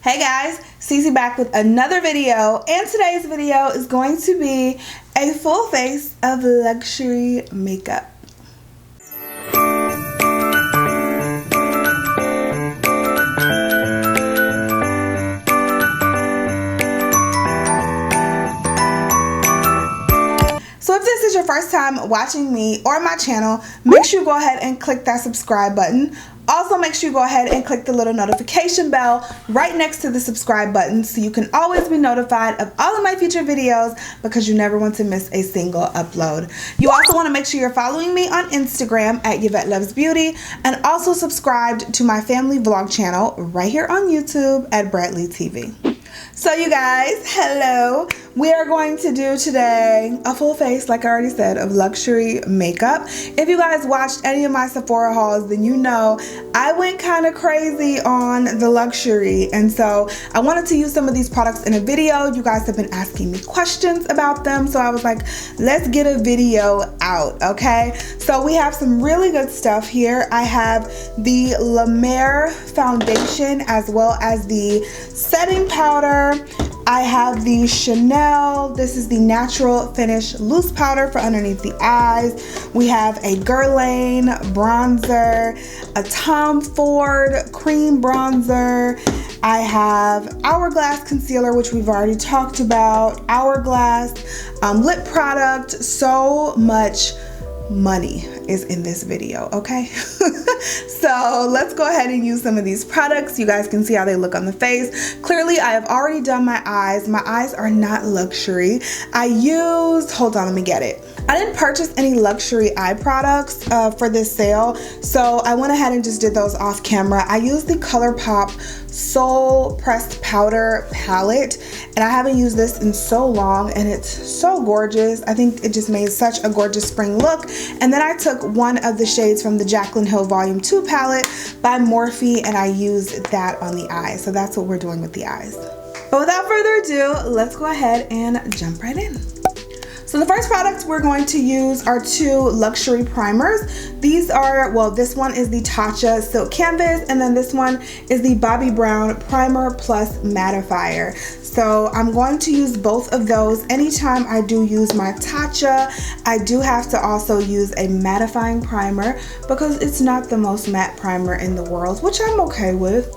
Hey guys, Cece back with another video, and today's video is going to be a full face of luxury makeup. So if this is your first time watching me or my channel, make sure you go ahead and click that subscribe button. Also, make sure you go ahead and click the little notification bell right next to the subscribe button so you can always be notified of all of my future videos because you never want to miss a single upload. You also want to make sure you're following me on Instagram at YvetteLuvsBeauty and also subscribed to my family vlog channel right here on YouTube at Bradley TV. So you guys, hello. We are going to do today a full face, like I already said, of luxury makeup. If you guys watched any of my Sephora hauls, then you know I went kind of crazy on the luxury. And so I wanted to use some of these products in a video. You guys have been asking me questions about them. So I was like, let's get a video out, okay? So we have some really good stuff here. I have the La Mer foundation as well as the setting powder. I have the Chanel, this is the natural finish loose powder for underneath the eyes. We have a Guerlain bronzer, a Tom Ford cream bronzer. I have Hourglass concealer, which we've already talked about, Hourglass lip product. So much money is in this video, okay? So let's go ahead and use some of these products. You guys can see how they look on the face. Clearly, I have already done my eyes. My eyes are not luxury. I used, hold on, let me get it. I didn't purchase any luxury eye products for this sale, so I went ahead and just did those off camera. I used the ColourPop Soul Pressed Powder palette, and I haven't used this in so long, and it's so gorgeous. I think it just made such a gorgeous spring look. And then I took one of the shades from the Jaclyn Hill Volume 2 palette by Morphe, and I used that on the eyes. So that's what we're doing with the eyes. But without further ado, let's go ahead and jump right in. So the first products we're going to use are two luxury primers. These are, well, this one is the Tatcha Silk Canvas, and then this one is the Bobbi Brown Primer Plus Mattifier. So I'm going to use both of those. Anytime I do use my Tatcha, I do have to also use a mattifying primer because it's not the most matte primer in the world, which I'm okay with.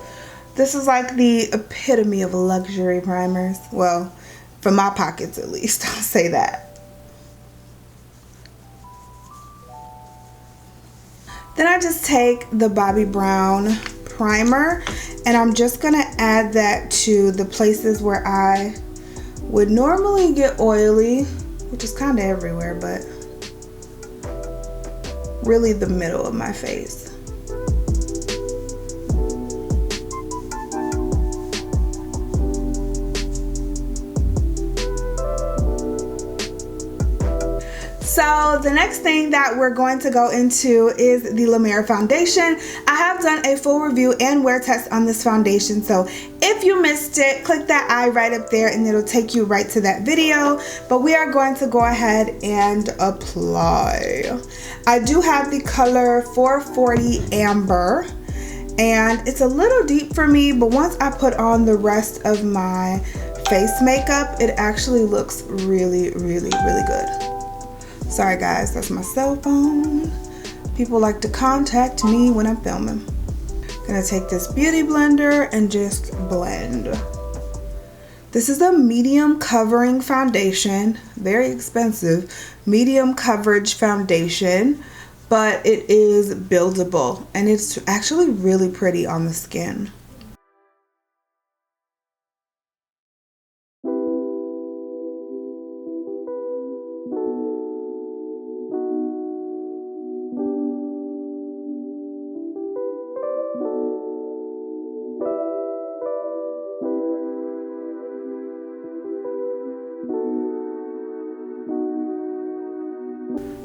This is like the epitome of luxury primers. Well, for my pockets at least, I'll say that. Then I just take the Bobbi Brown primer and I'm just gonna add that to the places where I would normally get oily, which is kind of everywhere, but really the middle of my face. So the next thing that we're going to go into is the La Mer foundation. I have done a full review and wear test on this foundation, so if you missed it, click that eye right up there and it'll take you right to that video. But we are going to go ahead and apply. I do have the color 440 Amber, and it's a little deep for me, but once I put on the rest of my face makeup, it actually looks really, really, really good. Sorry guys, that's my cell phone. People like to contact me when I'm filming. Gonna take this beauty blender and just blend. This is a medium covering foundation, very expensive, medium coverage foundation, but it is buildable and it's actually really pretty on the skin.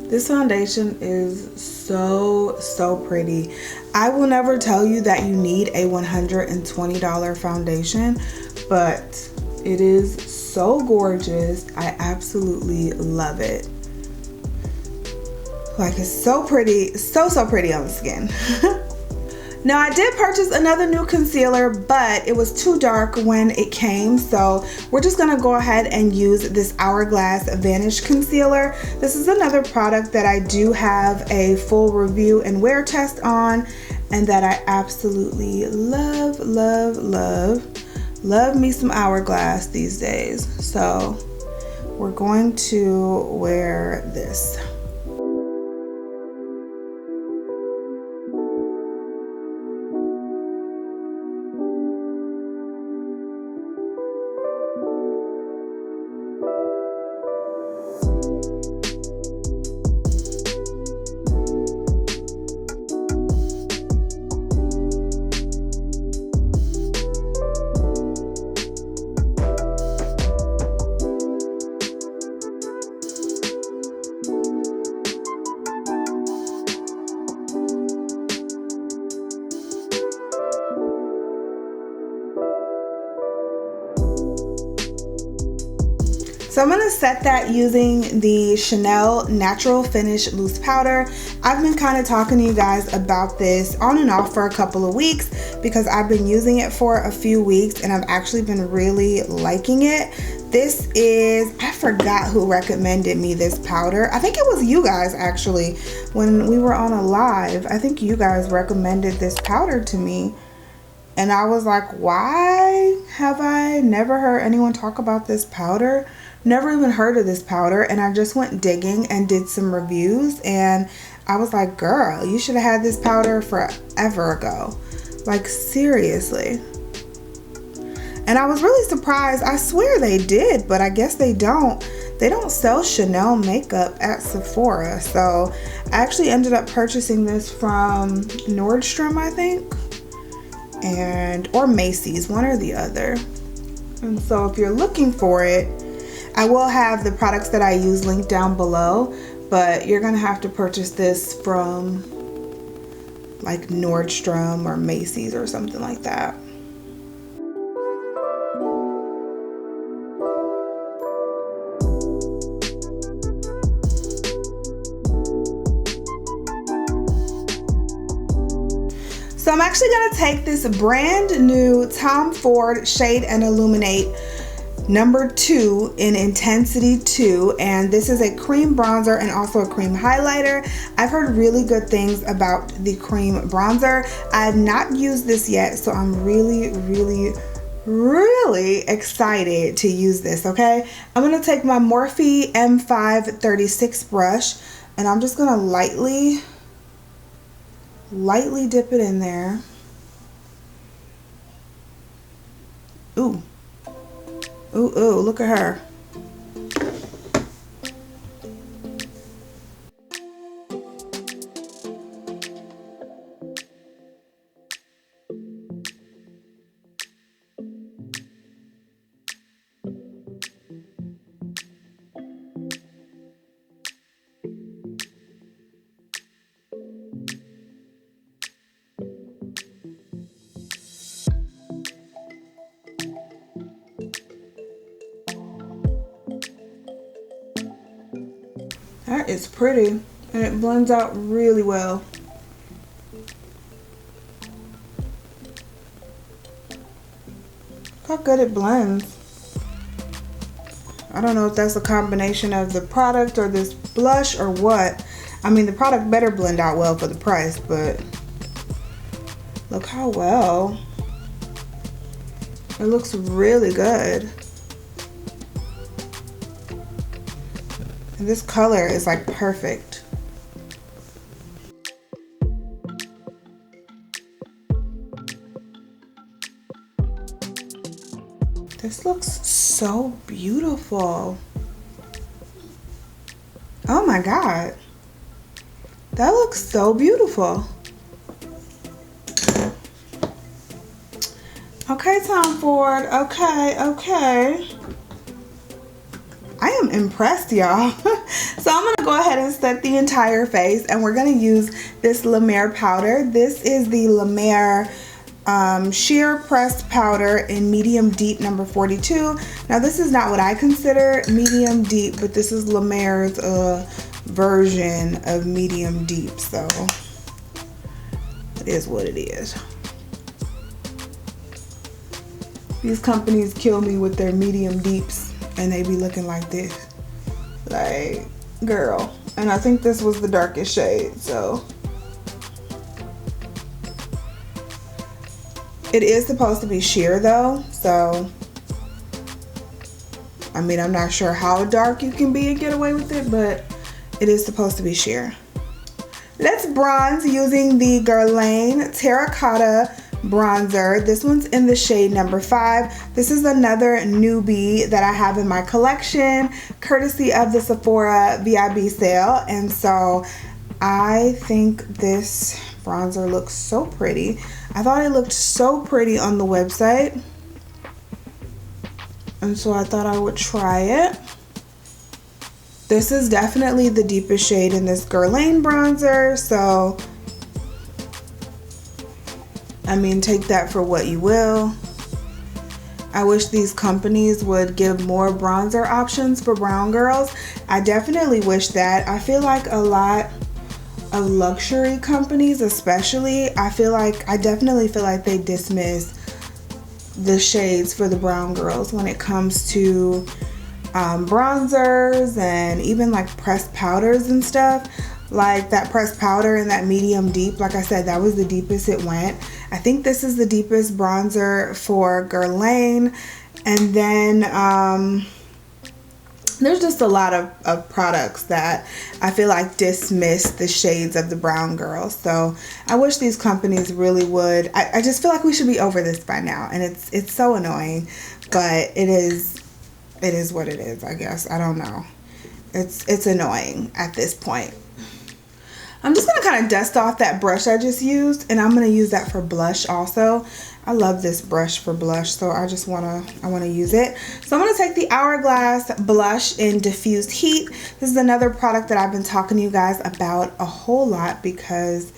This foundation is so pretty. I will never tell you that you need a $120 foundation, but it is so gorgeous. I absolutely love it. Like, it's so pretty, so pretty on the skin. Now I did purchase another new concealer, but it was too dark when it came, so we're just gonna go ahead and use this Hourglass Vanish Concealer. This is another product that I do have a full review and wear test on, and that I absolutely love, love, love. Love me some Hourglass these days. So we're going to wear this. So I'm going to set that using the Chanel Natural Finish Loose Powder. I've been kind of talking to you guys about this on and off for a couple of weeks because I've been using it for a few weeks and I've actually been really liking it. This is, I forgot who recommended me this powder. I think it was you guys actually. When we were on a live, I think you guys recommended this powder to me. And I was like, why have I never heard anyone talk about this powder? Never even heard of this powder. And I just went digging and did some reviews, and I was like, girl, you should have had this powder forever ago. Like, seriously. And I was really surprised. I swear they did, but I guess they don't. They don't sell Chanel makeup at Sephora. So I actually ended up purchasing this from Nordstrom, I think. Or Macy's, one or the other. And so if you're looking for it, I will have the products that I use linked down below, but you're gonna have to purchase this from like Nordstrom or Macy's or something like that. So I'm actually gonna take this brand new Tom Ford Shade and Illuminate number 2 in Intensity 2, and this is a cream bronzer and also a cream highlighter. I've heard really good things about the cream bronzer. I have not used this yet, so I'm really excited to use this. Okay, I'm gonna take my Morphe M536 brush, and I'm just gonna lightly dip it in there. Ooh. Ooh, ooh, look at her. That is pretty, and it blends out really well. Look how good it blends. I don't know if that's a combination of the product or this blush or what. I mean, the product better blend out well for the price, but look how well. It looks really good. And this color is like perfect. This looks so beautiful. Oh my God. That looks so beautiful. Okay, Tom Ford. Okay. I am impressed, y'all. So I'm gonna go ahead and set the entire face, and we're gonna use this La Mer powder. This is the La Mer sheer pressed powder in medium deep number 42. Now this is not what I consider medium deep, but this is La Mer's version of medium deep. So It is what it is. These companies kill me with their medium deeps, and they be looking like this. Like, girl. And I think this was the darkest shade, so. It is supposed to be sheer though, so. I mean, I'm not sure how dark you can be and get away with it, but it is supposed to be sheer. Let's bronze using the Guerlain Terracotta bronzer. This one's in the shade number 5. This is another newbie that I have in my collection, courtesy of the Sephora VIB sale. And so I think this bronzer looks so pretty. I thought it looked so pretty on the website, and so I thought I would try it. This is definitely the deepest shade in this Guerlain bronzer, so I mean, take that for what you will. I wish these companies would give more bronzer options for brown girls. I definitely wish that. I feel like a lot of luxury companies, especially, I definitely feel like they dismiss the shades for the brown girls when it comes to bronzers and even like pressed powders and stuff. Like that pressed powder in that medium deep, like I said, that was the deepest it went. I think this is the deepest bronzer for Guerlain. And then there's just a lot of products that I feel like dismiss the shades of the brown girls. So I wish these companies really would. I just feel like we should be over this by now, and it's so annoying, but it is what it is, I guess. I don't know. It's annoying at this point. I'm just gonna kind of dust off that brush I just used, and I'm gonna use that for blush also. I love this brush for blush, so I wanna use it. So I'm gonna take the Hourglass blush in Diffused Heat. This is another product that I've been talking to you guys about a whole lot because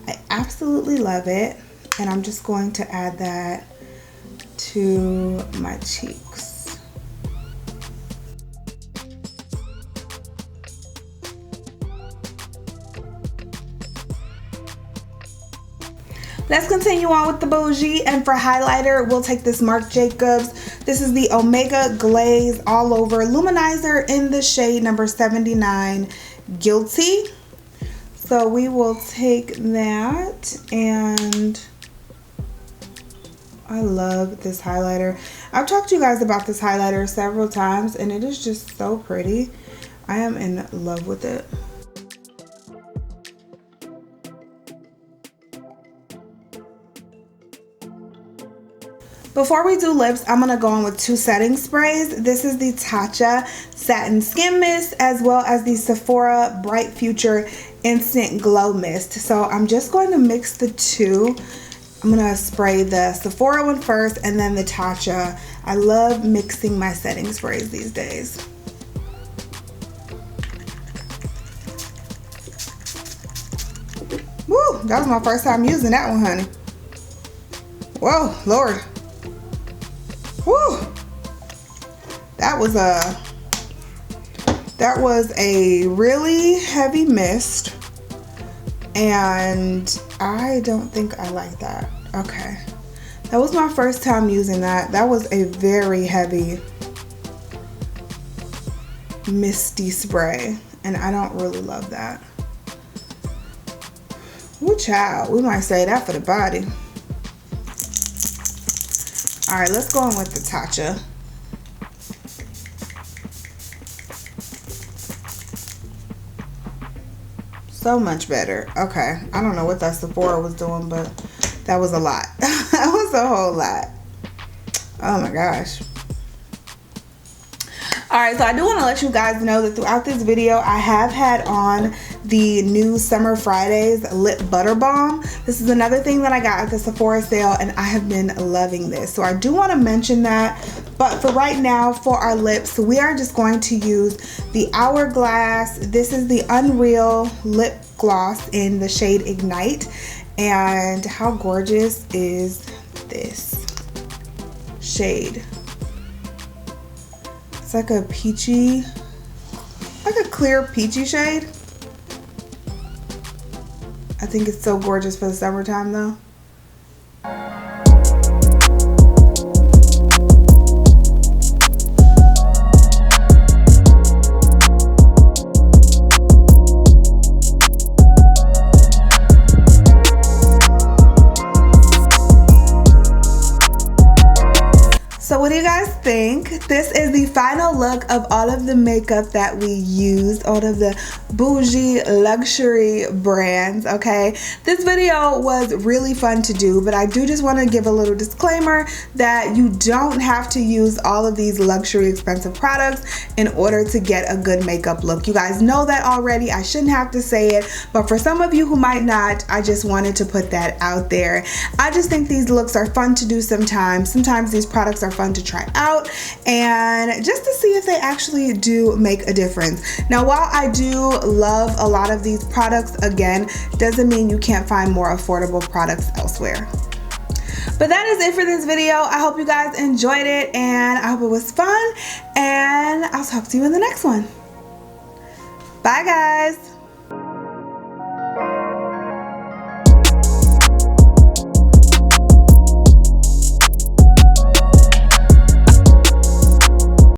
I absolutely love it. And I'm just going to add that to my cheeks. Let's continue on with the bougie, and for highlighter, we'll take this Marc Jacobs. This is the Omega Glaze All Over Luminizer in the shade number 79, Guilty. So we will take that, and I love this highlighter. I've talked to you guys about this highlighter several times, and it is just so pretty. I am in love with it. Before we do lips, I'm going to go on with 2 setting sprays. This is the Tatcha Satin Skin Mist as well as the Sephora Bright Future Instant Glow Mist. So I'm just going to mix the two. I'm going to spray the Sephora one first and then the Tatcha. I love mixing my setting sprays these days. Woo, that was my first time using that one, honey. Whoa, Lord. Woo! That was a really heavy mist, and I don't think I like that. Okay, that was my first time using that. That was a very heavy misty spray, and I don't really love that. Woo, child, we might say that for the body. All right, let's go on with the Tatcha. So much better. Okay, I don't know what that Sephora was doing, but that was a lot. That was a whole lot. Oh my gosh. Alright, so I do want to let you guys know that throughout this video, I have had on the new Summer Fridays Lip Butter Balm. This is another thing that I got at the Sephora sale, and I have been loving this. So I do want to mention that, but for right now, for our lips, we are just going to use the Hourglass. This is the Unreal Lip Gloss in the shade Ignite. And how gorgeous is this shade? It's like a peachy, like a clear peachy shade. I think it's so gorgeous for the summertime though. So what do you guys think? This is the final look of all of the makeup that we used, all of the bougie luxury brands, okay? This video was really fun to do, but I do just want to give a little disclaimer that you don't have to use all of these luxury expensive products in order to get a good makeup look. You guys know that already. I shouldn't have to say it, but for some of you who might not, I just wanted to put that out there. I just think these looks are fun to do sometimes. Sometimes these products are fun to try out and just to see if they actually do make a difference. Now, while I do love a lot of these products, again, doesn't mean you can't find more affordable products elsewhere. But that is it for this video. I hope you guys enjoyed it and I hope it was fun, and I'll talk to you in the next one. Bye guys.